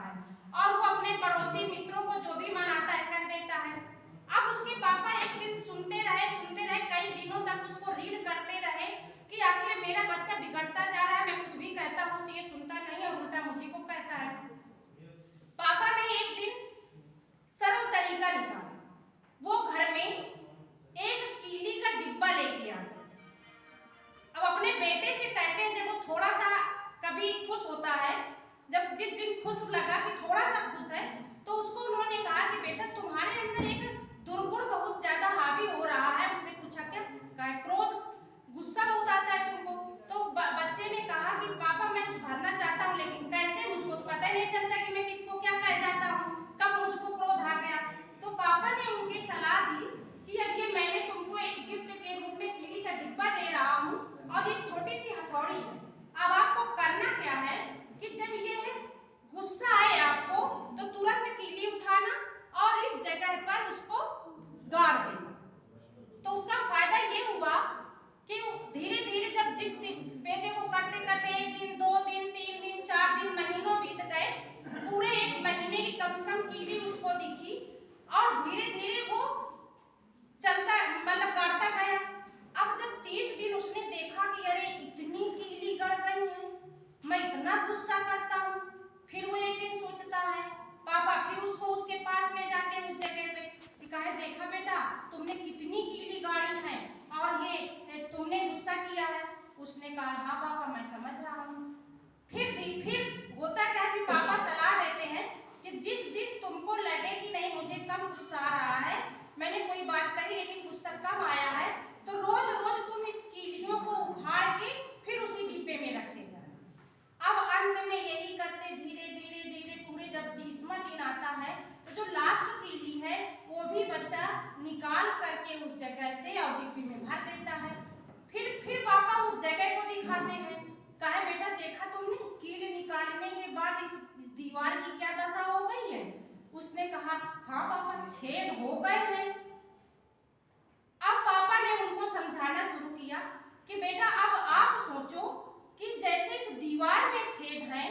है और वो अपने पड़ोसी मित्रों को जो भी मन आता है कह देता है। अब उसके पापा एक दिन सुनते रहे, कई दिनों तक उसको रीड करते रहे कि आखिर मेरा बच्चा बिगड़ता जा रहा है, मैं कुछ भी कहता हूँ तो ये सुनता नहीं और उल्टा मुझे को कहता है। पापा ने एक दिन सरल तरीका निकाला, वो घर में एक कीली का डिब्बा लेके आ गए। अब अपने बेटे से कहते हैं, जब वो थोड़ा सा कभी खुश होता है, जब जिस दिन खुश लगा कि थोड़ा सा खुश है, तो उसको उन्होंने कहा कि बेटा तुम्हारे अंदर एक दुर्गुण बहुत ज्यादा हावी हो रहा है। उसने पूछा क्या? कहा क्रोध, गुस्सा बहुत आता है तुमको। तो बच्चे ने कहा कि पापा मैं सुधरना चाहता हूँ, लेकिन कैसे, मुझको तो पता ही नहीं चलता कि मैं किसको क्या कह जाता हूँ, कब मुझको क्रोध आ गया। तो पापा ने उनकी सलाह दी कि अब ये मैंने तुमको एक गिफ्ट के रूप में कीली का डिब्बा दे रहा हूँ और ये छोटी सी हथौड़ी है। अब आपको करना क्या है कि जब ये गुस्सा आए आपको तो तुरंत कीली उठाना और इस जगह पर उसको गाड़ देना। तो उसका फायदा ये हुआ कि धीरे धीरे जब जिस बेटे को करते करते 1 दिन 2 दिन 3 दिन 4 दिन महीनों बीत गए, पूरे 1 महीने की कम से कम कीली उसको दिखी और धीरे धीरे वो चलता मतलब गाड़ता गया। अब जब 30 दिन उसने देखा कि अरे इतनी कीली गड़ गई है, मैं इतना गुस्सा करता हूँ, फिर वो एक दिन सोचता है, पापा फिर उसको उसके पास ले जाते हैं उस जगह पे कि कहे देखा बेटा तुमने कितनी कीली गाड़ी है और ये तुमने गुस्सा किया है। उसने कहा हाँ पापा मैं समझ रहा हूँ। फिर होता क्या है कि पापा सलाह देते हैं कि जिस दिन तुमको लगे कि नहीं मुझे कम गुस्सा आ रहा है, मैंने कोई बात कही लेकिन गुस्सा कम आया है, तो रोज रोज तुम इस कीलियों को उखाड़ के फिर उसी डिब्बे में रखते जाना। अब अंत में यही करते धीरे धीरे धीरे पूरे जब 30वां दिन आता है तो जो लास्ट कीली है वो भी बच्चा निकाल करके उस जगह से और डिब्बे में भर देता है। फिर पापा उस जगह को दिखाते हैं, कहे बेटा देखा तुमने कील निकालने के बाद इस दीवार की क्या दशा हो गई है। उसने कहा हाँ पापा छेद हो गए हैं। अब पापा ने उनको समझाना शुरू किया कि बेटा अब आप सोचो कि जैसे इस दीवार में छेद हैं